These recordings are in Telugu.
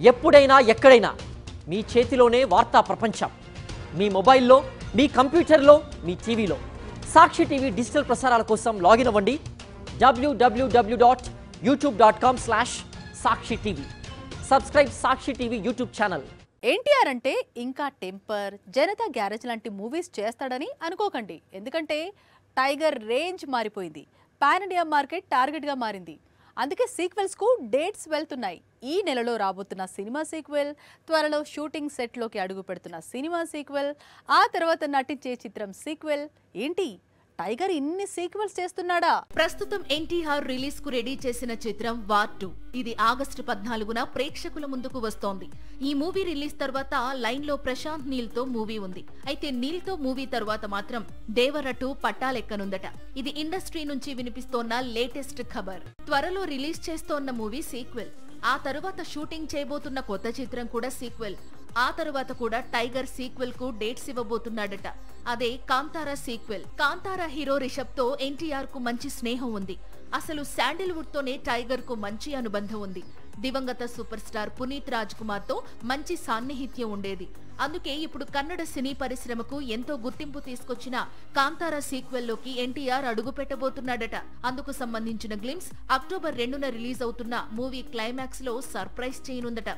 ఎప్పుడైనా ఎక్కడైనా మీ చేతిలోనే వార్తా ప్రపంచం. మీ మొబైల్లో, మీ కంప్యూటర్లో, మీ టీవీలో. సాక్షి టీవీ డిజిటల్ ప్రసారాల కోసం లాగిన్ అవ్వండి www.youtube.com/సాక్షి టీవీ. సబ్స్క్రైబ్ సాక్షి టీవీ యూట్యూబ్ ఛానల్. ఎన్టీఆర్ అంటే ఇంకా టెంపర్, జనతా గ్యారేజ్ లాంటి మూవీస్ చేస్తాడని అనుకోకండి. ఎందుకంటే టైగర్ రేంజ్ మారిపోయింది. పాన్ ఇండియా మార్కెట్ టార్గెట్గా మారింది. అందుకే సీక్వెల్స్కు డేట్స్ వెళ్తున్నాయి. ఈ నెలలో రాబోతున్న సినిమా సీక్వెల్, త్వరలో షూటింగ్ సెట్లోకి అడుగు పెడుతున్న సినిమా సీక్వెల్, ఆ తర్వాత నటించే చిత్రం సీక్వెల్. ఏంటి టైగర్ ఇన్ని సీక్వెల్స్ చేస్తున్నాడా? ప్రస్తుతం ఎన్టీఆర్ రిలీజ్ కు రెడీ చేసిన చిత్రం వార్ 2. ఇది ఆగస్టు 14న ప్రేక్షకుల ముందుకు వస్తోంది. ఈ మూవీ రిలీజ్ తర్వాత లైన్ లో ప్రశాంత్ నీల్ తో మూవీ ఉంది. అయితే నీల్ తో మూవీ తర్వాత మాత్రం దేవర 2 పట్టాలెక్కనుందట. ఇది ఇండస్ట్రీ నుంచి వినిపిస్తోన్న లేటెస్ట్ ఖబర్. త్వరలో రిలీజ్ చేస్తోన్న మూవీ సీక్వెల్. ఆ తరువాత షూటింగ్ చేయబోతున్న కొత్త చిత్రం కూడా సీక్వెల్. ఆ తరువాత కూడా టైగర్ సీక్వెల్ కు డేట్స్ ఇవ్వబోతున్నాడట. అదే కాంతారా సీక్వెల్. కాంతారా హీరో రిషబ్ తో ఎన్టీఆర్ కు మంచి స్నేహం ఉంది. అసలు శాండిల్వుడ్ తోనే టైగర్ కు మంచి అనుబంధం ఉంది. దివంగత సూపర్ స్టార్ పునీత్ రాజ్ కుమార్ తో మంచి సాన్నిహిత్యం ఉండేది. అందుకే ఇప్పుడు కన్నడ సినీ పరిశ్రమకు ఎంతో గుర్తింపు తీసుకొచ్చిన కాంతారా సీక్వెల్ లోకి ఎన్టీఆర్ అడుగు పెట్టబోతున్నాడట. అందుకు సంబంధించిన గ్లిమ్స్ అక్టోబర్ 2న రిలీజ్ అవుతున్న మూవీ క్లైమాక్స్ లో సర్ప్రైజ్ చేయనుందట.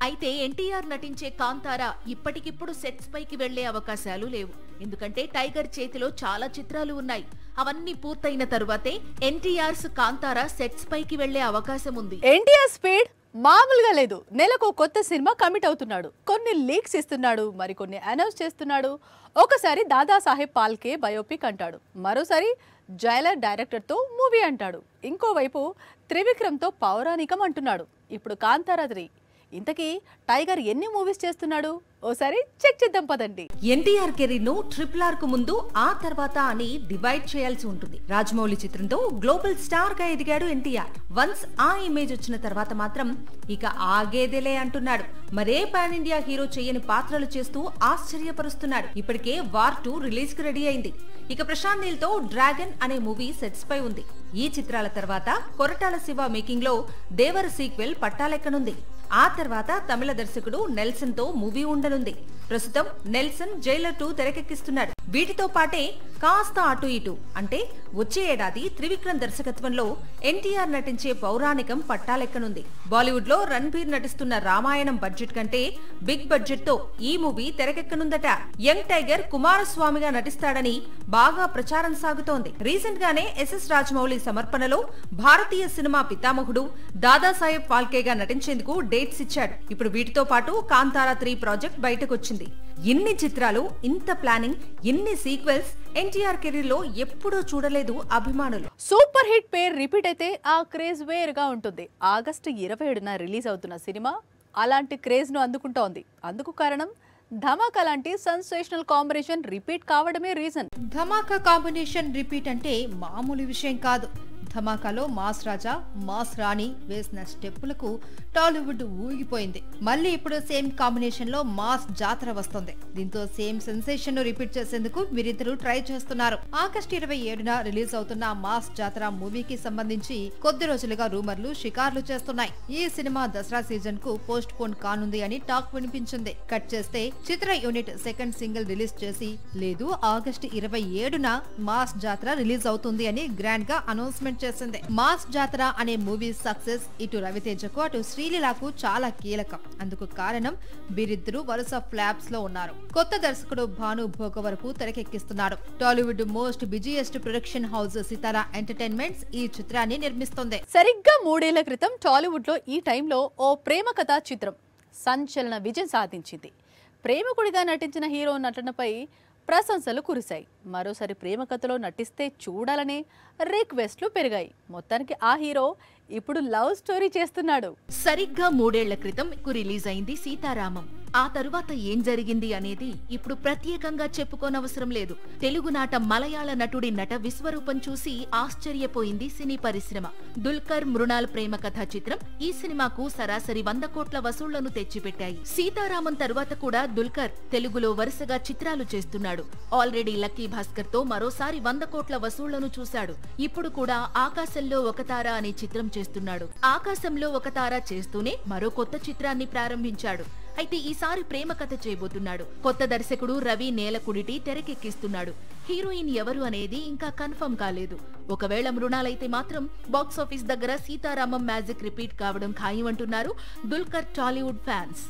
అయితే ఎన్టీఆర్ నటించే కాంతారా ఇప్పటికిప్పుడు సెట్స్ పైకి వెళ్లే అవకాశాలు లేవు. ఎందుకంటే టైగర్ చేతిలో చాలా చిత్రాలు ఉన్నాయి. అవన్నీ పూర్తయిన తరువాతే ఎన్టీఆర్స్ కాంతారా సెట్స్ పైకి వెళ్లే అవకాశం ఉంది. ఎన్టీఆర్ స్పీడ్ మామూలుగా లేదు. నెలకు కొత్త సినిమా కమిట్ అవుతున్నాడు. కొన్ని లీక్స్ ఇస్తున్నాడు, మరికొన్ని అనౌన్స్ చేస్తున్నాడు. ఒకసారి దాదాసాహెబ్ పాల్కే బయోపిక్ అంటాడు, మరోసారి జైలర్ డైరెక్టర్ తో మూవీ అంటాడు, ఇంకోవైపు త్రివిక్రమ్ తో పౌరాణికం అంటున్నాడు. ఇప్పుడు కాంతారా 3. ఇంతకీ టైగర్ ఎన్ని మూవీస్ చేస్తున్నాడు? ఓసారి చెక్ చేద్దాం పదండి. ఎన్టీఆర్ కెరీర్ ను RRR కు ముందు, ఆ తర్వాత అని డివైడ్ చేయాల్సి ఉంటుంది. రాజమౌళి చిత్రంతో గ్లోబల్ స్టార్ గా ఎదిగాడు ఎన్టీఆర్. వన్స్ ఆ ఇమేజ్ వచ్చిన తర్వాత మాత్రం ఇక ఆగేదేలే అంటున్నాడు. మరే పాన్ ఇండియా హీరో చేయని పాత్రలు చేస్తూ ఆశ్చర్యపరుస్తున్నాడు. ఇప్పటికే వార్ 2 రిలీజ్ కు రెడీ అయింది. ఇక ప్రశాంత్ నీల్ తో డ్రాగన్ అనే మూవీ సెట్స్ పై ఉంది. ఈ చిత్రాల తర్వాత కొరటాల శివ మేకింగ్ లో దేవర సీక్వెల్ పట్టాలెక్కనుంది. ఆ తర్వాత తమిళ దర్శకుడు నెల్సన్ తో మూవీ ఉండనుంది. ప్రస్తుతం నెల్సన్ జైలర్ 2 తెరకెక్కిస్తున్నాడు. వీటితో పాటే కాస్త అటు ఇటు అంటే వచ్చే ఏడాది త్రివిక్రమ్ దర్శకత్వంలో ఎన్టీఆర్ నటించే పౌరాణికం పట్టాలెక్కనుంది. బాలీవుడ్ లో రణ్బీర్ నటిస్తున్న రామాయణం బడ్జెట్ కంటే బిగ్ బడ్జెట్ తో ఈ మూవీ తెరకెక్కనుందట. యంగ్ టైగర్ కుమారస్వామిగా నటిస్తాడని బాగా ప్రచారం సాగుతోంది. రీసెంట్ గానే ఎస్ఎస్ రాజమౌళి సమర్పణలో భారతీయ సినిమా పితామహుడు దాదాసాహెబ్ ఫాల్కేగా నటించేందుకు డేట్స్ ఇచ్చాడు. ఇప్పుడు వీటితో పాటు కాంతారా 3 ప్రాజెక్ట్ బయటకొచ్చింది. ఇన్ని చిత్రాలు, ఇంత ప్లానింగ్, ఇన్ని సీక్వెల్స్ ఎన్టీఆర్ కెరీర్ లో ఎప్పుడూ చూడలేదు అభిమానులు. సూపర్ హిట్ పేరు రిపీట్ అయితే ఆ క్రేజ్ వేరుగా ఉంటుంది. ఆగస్టు 27న రిలీజ్ అవుతున్న సినిమా అలాంటి క్రేజ్ ను అందుకుంటోంది. అందుకు కారణం ధమాకా లాంటి సెన్సేషనల్ కాంబినేషన్ రిపీట్ కావడమే రీజన్. ధమాకా కాంబినేషన్ రిపీట్ అంటే మామూలు విషయం కాదు. ధమాకాలో మాస్ రాజా, మాస్ రాణి వేసిన స్టెప్పులకు టాలీవుడ్ ఊగిపోయింది. మళ్ళీ ఇప్పుడు సేమ్ కాంబినేషన్ లో మాస్ జాతర వస్తుంది. దీంతో సేమ్ సెన్సేషన్ ను రిపీట్ చేసేందుకు వీరిద్దరూ ట్రై చేస్తున్నారు. ఆగస్టు 27న రిలీజ్ అవుతున్న మాస్ జాతర మూవీకి సంబంధించి కొద్ది రోజులుగా రూమర్లు షికార్లు చేస్తున్నాయి. ఈ సినిమా దసరా సీజన్ కు పోస్ట్ పోన్ కానుంది అని టాక్ వినిపించింది. కట్ చేస్తే చిత్ర యూనిట్ సెకండ్ సింగిల్ రిలీజ్ చేసి, లేదు ఆగస్టు 27న మాస్ జాతర రిలీజ్ అవుతుంది అని గ్రాండ్ గా అనౌన్స్మెంట్ చేసింది. మాస్ జాతర అనే మూవీ సక్సెస్ ఇటు రవితేజకు, అటు శ్రీలీలకు చాలా కీలకం. అందుకు కారణం వీరిద్దరూ వరుస ఫ్లాప్స్ లో ఉన్నారు. కొత్త దర్శకుడు భాను భోగవరపు తెరకెక్కిస్తున్నాడు. Tollywood most busiest production house Sithara entertainments ఈ చిత్రాన్ని నిర్మిస్తుంది. సరిగ్గా 3 ఏళ్ల క్రితం టాలీవుడ్ లో ఈ టైంలో ఓ ప్రేమ కథా చిత్రం సంచలన విజయం సాధించింది. ప్రేమికుడిగా నటించిన హీరో నటనపై ప్రశంసలు కురిశాయి. మరోసారి ప్రేమ కథలో నటిస్తే చూడాలనే రిక్వెస్ట్లు పెరిగాయి. మొత్తానికి ఆ హీరో ఇప్పుడు లవ్ స్టోరీ చేస్తున్నాడు. సరిగ్గా 3 ఏళ్ల క్రితం రిలీజ్ అయింది సీతారామం. ఆ తరువాత ఏం జరిగింది అనేది ఇప్పుడు ప్రత్యేకంగా చెప్పుకోనవసరం లేదు. తెలుగునాట మలయాళ నటుడి నట విశ్వరూపం చూసి ఆశ్చర్యపోయింది సినీ పరిశ్రమ. దుల్కర్ మృణాల్ ప్రేమ కథా చిత్రం ఈ సినిమాకు సరాసరి 100 కోట్ల వసూళ్లను తెచ్చిపెట్టాయి. సీతారామన్ తరువాత కూడా దుల్కర్ తెలుగులో వరుసగా చిత్రాలు చేస్తున్నాడు. ఆల్రెడీ లక్కీ భాస్కర్ తో మరోసారి 100 కోట్ల వసూళ్లను చూశాడు. ఇప్పుడు కూడా ఆకాశంలో ఒక తార అనే చిత్రం చేస్తున్నాడు. ఆకాశంలో ఒక తార చేస్తూనే మరో కొత్త చిత్రాన్ని ప్రారంభించాడు. అయితే ఈసారి ప్రేమ కథ చేయబోతున్నాడు. కొత్త దర్శకుడు రవి నేలకుడిటి తెరకెక్కిస్తున్నాడు. హీరోయిన్ ఎవరు అనేది ఇంకా కన్ఫర్మ్ కాలేదు. ఒకవేళ మృణాలైతే మాత్రం బాక్సాఫీస్ దగ్గర సీతారామం మ్యాజిక్ రిపీట్ కావడం ఖాయం అంటున్నారు దుల్కర్ టాలీవుడ్ ఫ్యాన్స్.